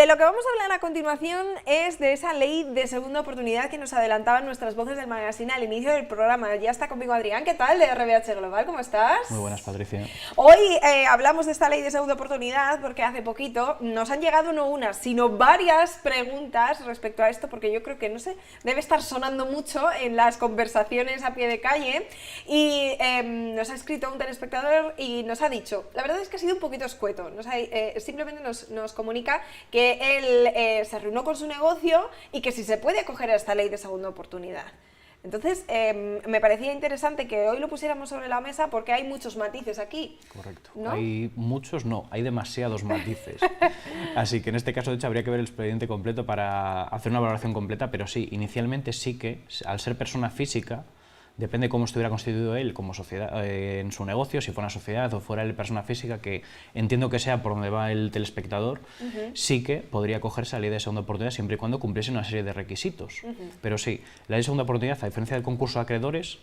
De lo que vamos a hablar a continuación es de esa ley de segunda oportunidad que nos adelantaban nuestras voces del magazine al inicio del programa. Ya está conmigo Adrián, ¿qué tal? De RBH Global, ¿cómo estás? Muy buenas, Patricia. Hoy hablamos de esta ley de segunda oportunidad porque hace poquito nos han llegado no una, sino varias preguntas respecto a esto, porque yo creo que, no sé, debe estar sonando mucho en las conversaciones a pie de calle. Y nos ha escrito un telespectador y nos ha dicho, la verdad es que ha sido un poquito escueto, simplemente nos comunica que él se arruinó con su negocio y que si se puede acoger a esta ley de segunda oportunidad. Entonces, me parecía interesante que hoy lo pusiéramos sobre la mesa porque hay muchos matices aquí. Correcto. ¿No? Hay muchos, no, hay demasiados matices. Así que en este caso, de hecho, habría que ver el expediente completo para hacer una valoración completa, pero sí, inicialmente sí que, al ser persona física, depende cómo estuviera constituido él como sociedad en su negocio, si fuera una sociedad o fuera él persona física, que entiendo que sea por donde va el telespectador, sí que podría acogerse a la ley de segunda oportunidad siempre y cuando cumpliese una serie de requisitos. Pero sí, la ley de segunda oportunidad, a diferencia del concurso de acreedores,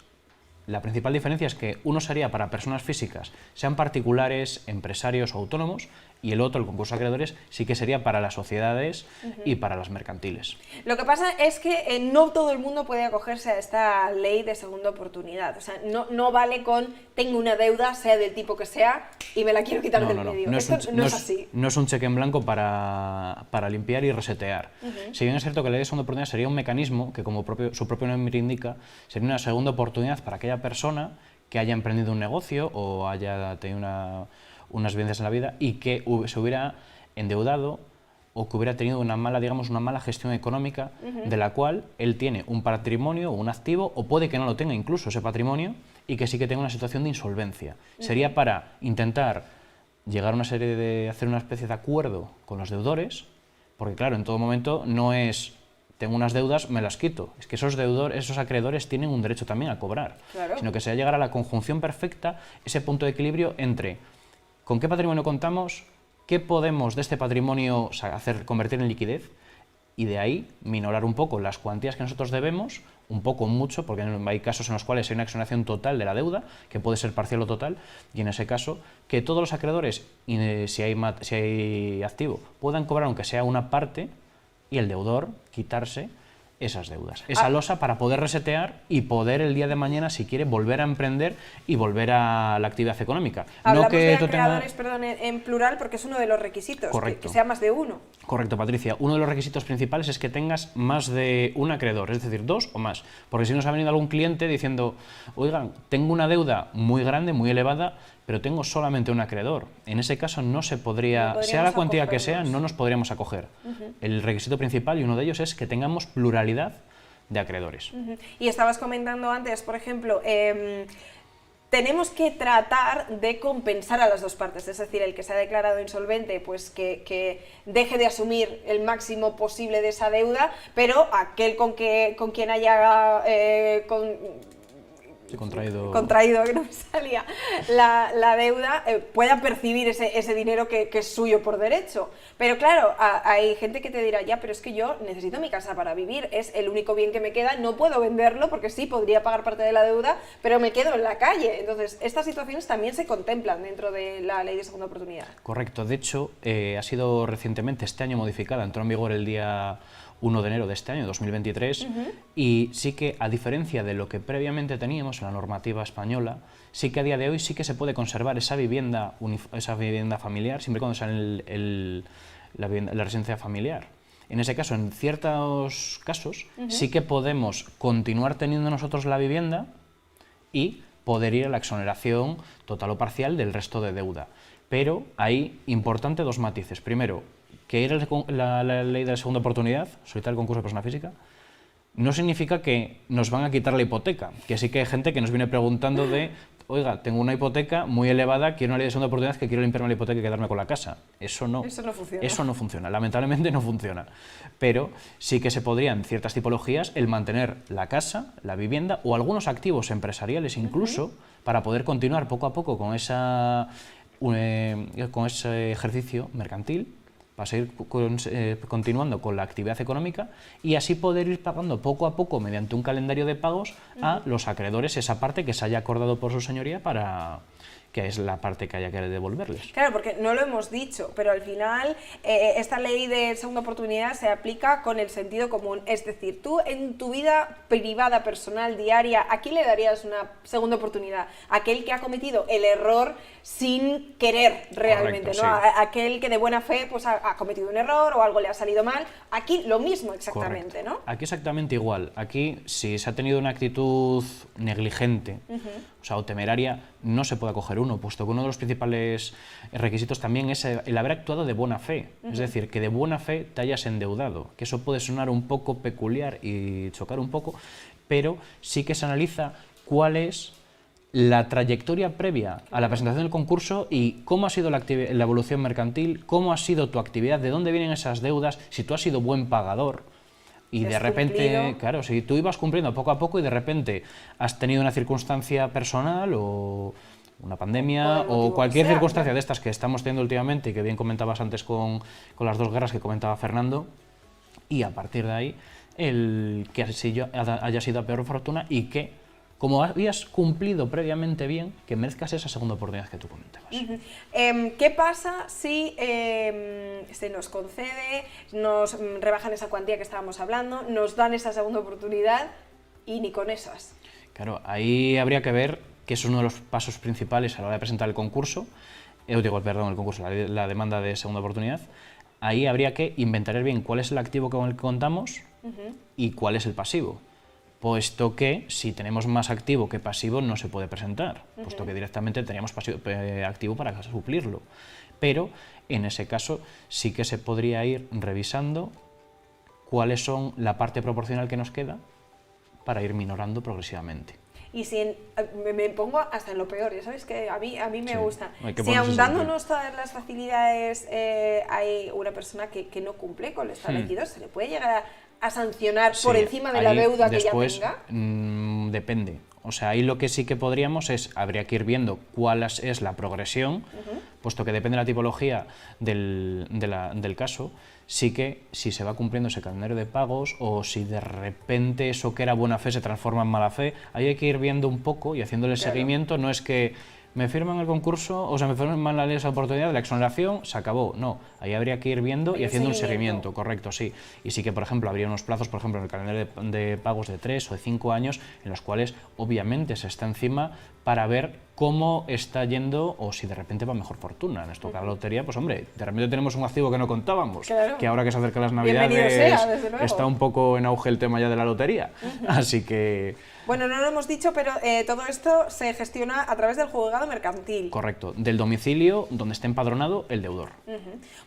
la principal diferencia es que uno sería para personas físicas, sean particulares, empresarios o autónomos, y el otro, el concurso de acreedores, sí que sería para las sociedades y para las mercantiles. Lo que pasa es que no todo el mundo puede acogerse a esta ley de segunda oportunidad. O sea, no vale con tengo una deuda, sea del tipo que sea, y me la quiero quitar del medio. No Esto no es así. No es un cheque en blanco para limpiar y resetear. Si bien es cierto que la ley de segunda oportunidad sería un mecanismo que, como su propio nombre indica, sería una segunda oportunidad para aquella persona que haya emprendido un negocio o haya tenido unas vivencias en la vida y que se hubiera endeudado o que hubiera tenido una mala gestión económica, de la cual él tiene un patrimonio o un activo, o puede que no lo tenga incluso ese patrimonio, y que sí que tenga una situación de insolvencia. Sería para intentar llegar a hacer una especie de acuerdo con los deudores, porque claro, en todo momento no es tengo unas deudas, me las quito. Es que esos acreedores tienen un derecho también a cobrar, claro. Sino que se va a llegar a la conjunción perfecta, ese punto de equilibrio entre con qué patrimonio contamos, qué podemos de este patrimonio convertir en liquidez, y de ahí minorar un poco las cuantías que nosotros debemos, un poco, mucho, porque hay casos en los cuales hay una exoneración total de la deuda, que puede ser parcial o total, y en ese caso que todos los acreedores, si hay activo, puedan cobrar aunque sea una parte, y el deudor quitarse esas deudas, esa losa, para poder resetear y poder el día de mañana, si quiere, volver a emprender y volver a la actividad económica. Hablamos de acreedores, perdón, en plural, porque es uno de los requisitos, que sea más de uno. Correcto, Patricia. Uno de los requisitos principales es que tengas más de un acreedor, es decir, dos o más. Porque si nos ha venido algún cliente diciendo, oigan, tengo una deuda muy grande, muy elevada, pero tengo solamente un acreedor. En ese caso no se podría, sea la cuantía que sea, no nos podríamos acoger. El requisito principal, y uno de ellos, es que tengamos pluralidad de acreedores. Y estabas comentando antes, por ejemplo, tenemos que tratar de compensar a las dos partes, es decir, el que se ha declarado insolvente, pues que deje de asumir el máximo posible de esa deuda, pero aquel con quien haya contraído, que no me salía, la deuda, pueda percibir ese dinero que es suyo por derecho. Pero claro, hay gente que te dirá, ya, pero es que yo necesito mi casa para vivir, es el único bien que me queda, no puedo venderlo porque sí, podría pagar parte de la deuda, pero me quedo en la calle. Entonces, estas situaciones también se contemplan dentro de la ley de segunda oportunidad. Correcto. De hecho, ha sido recientemente, este año, modificada, entró en vigor el día 1 de enero de este año, 2023, y sí que, a diferencia de lo que previamente teníamos en la normativa española, sí que a día de hoy sí que se puede conservar esa vivienda familiar, siempre y cuando sea la residencia familiar. En ese caso, en ciertos casos, sí que podemos continuar teniendo nosotros la vivienda y poder ir a la exoneración total o parcial del resto de deuda. Pero hay, importante, dos matices. Primero, que ir a la ley de la segunda oportunidad, solicitar el concurso de persona física, no significa que nos van a quitar la hipoteca, que sí que hay gente que nos viene preguntando de, oiga, tengo una hipoteca muy elevada, quiero una ley de segunda oportunidad, que quiero limpiarme la hipoteca y quedarme con la casa. Eso no funciona. Eso no funciona, lamentablemente no funciona. Pero sí que se podría, en ciertas tipologías, el mantener la casa, la vivienda o algunos activos empresariales incluso, para poder continuar poco a poco con ese ejercicio mercantil, para seguir continuando con la actividad económica y así poder ir pagando poco a poco, mediante un calendario de pagos, a los acreedores esa parte que se haya acordado por su señoría para que es la parte que haya que devolverles. Claro, porque no lo hemos dicho, pero al final esta ley de segunda oportunidad se aplica con el sentido común. Es decir, tú en tu vida privada, personal, diaria, ¿a quién le darías una segunda oportunidad? Aquel que ha cometido el error sin querer realmente, correcto, ¿no? sí. Aquel que de buena fe pues, ha cometido un error o algo le ha salido mal. Aquí lo mismo exactamente, Correcto. ¿no? Aquí exactamente igual. Aquí, si se ha tenido una actitud negligente, o sea, o temeraria, no se puede acoger uno, puesto que uno de los principales requisitos también es el haber actuado de buena fe. Es decir, que de buena fe te hayas endeudado, que eso puede sonar un poco peculiar y chocar un poco, pero sí que se analiza cuál es la trayectoria previa a la presentación del concurso y cómo ha sido la evolución mercantil, cómo ha sido tu actividad, de dónde vienen esas deudas, si tú has sido buen pagador. Y de repente, cumplido. claro, si tú ibas cumpliendo poco a poco y de repente has tenido una circunstancia personal o una pandemia o cualquier circunstancia de estas que estamos teniendo últimamente y que bien comentabas antes con las dos guerras que comentaba Fernando, y a partir de ahí el que haya sido a peor fortuna y que, como habías cumplido previamente bien, que merezcas esa segunda oportunidad que tú comentabas. ¿Qué pasa si se nos concede, nos rebajan esa cuantía que estábamos hablando, nos dan esa segunda oportunidad y ni con esas? Claro, ahí habría que ver, que es uno de los pasos principales a la hora de presentar el concurso, la demanda de segunda oportunidad. Ahí habría que inventariar bien cuál es el activo con el que contamos y cuál es el pasivo. Puesto que si tenemos más activo que pasivo no se puede presentar, puesto que directamente teníamos activo para suplirlo. Pero en ese caso sí que se podría ir revisando cuáles son la parte proporcional que nos queda para ir minorando progresivamente. Y si me pongo hasta en lo peor, ya sabes que a mí me gusta. Si ponerse ahondándonos todas las facilidades hay una persona que no cumple con lo establecido, ¿se le puede llegar a sancionar por encima de la deuda que ya tenga? Depende. O sea, ahí lo que sí que podríamos habría que ir viendo cuál es la progresión, puesto que depende de la tipología del caso, sí que si se va cumpliendo ese calendario de pagos o si de repente eso que era buena fe se transforma en mala fe, ahí hay que ir viendo un poco y haciéndole seguimiento. No es que me firman el concurso, o sea, me firman la ley de esa oportunidad de la exoneración, se acabó. No, ahí habría que ir viendo y haciendo un seguimiento, correcto, sí. Y sí que, por ejemplo, habría unos plazos, por ejemplo, en el calendario de pagos de 3 o de 5 años, en los cuales obviamente se está encima para ver cómo está yendo o si de repente va mejor fortuna. En esto que la lotería, pues hombre, de repente tenemos un activo que no contábamos, que ahora que se acercan las Navidades está un poco en auge el tema ya de la lotería. Así que... Bueno, no lo hemos dicho, pero todo esto se gestiona a través del juzgado mercantil. Correcto, del domicilio donde esté empadronado el deudor.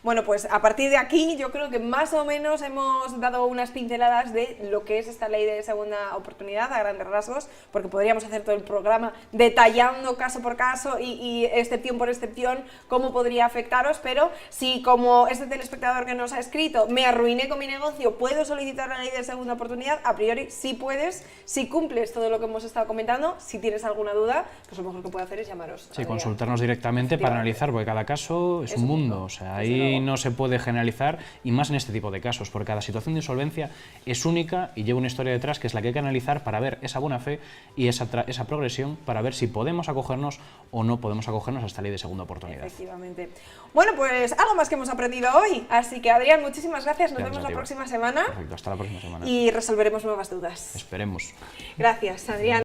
Bueno, pues a partir de aquí yo creo que más o menos hemos dado unas pinceladas de lo que es esta ley de segunda oportunidad a grandes rasgos, porque podríamos hacer todo el programa detallando caso por caso y excepción por excepción cómo podría afectaros, pero si como este telespectador que nos ha escrito me arruiné con mi negocio, ¿puedo solicitar la ley de segunda oportunidad? A priori sí puedes, si cumples todo lo que hemos estado comentando. Si tienes alguna duda, pues lo mejor que puedo hacer es llamaros. Sí, consultarnos directamente para analizar, porque cada caso es un mundo, o sea, ahí no se puede generalizar, y más en este tipo de casos, porque cada situación de insolvencia es única y lleva una historia detrás que es la que hay que analizar para ver esa buena fe y esa progresión, para ver si podemos acogernos o no podemos acogernos a esta ley de segunda oportunidad. Efectivamente. Bueno, pues algo más que hemos aprendido hoy, así que Adrián, muchísimas gracias, nos vemos la próxima semana. Perfecto, hasta la próxima semana. Y resolveremos nuevas dudas. Esperemos. Gracias, Adrián.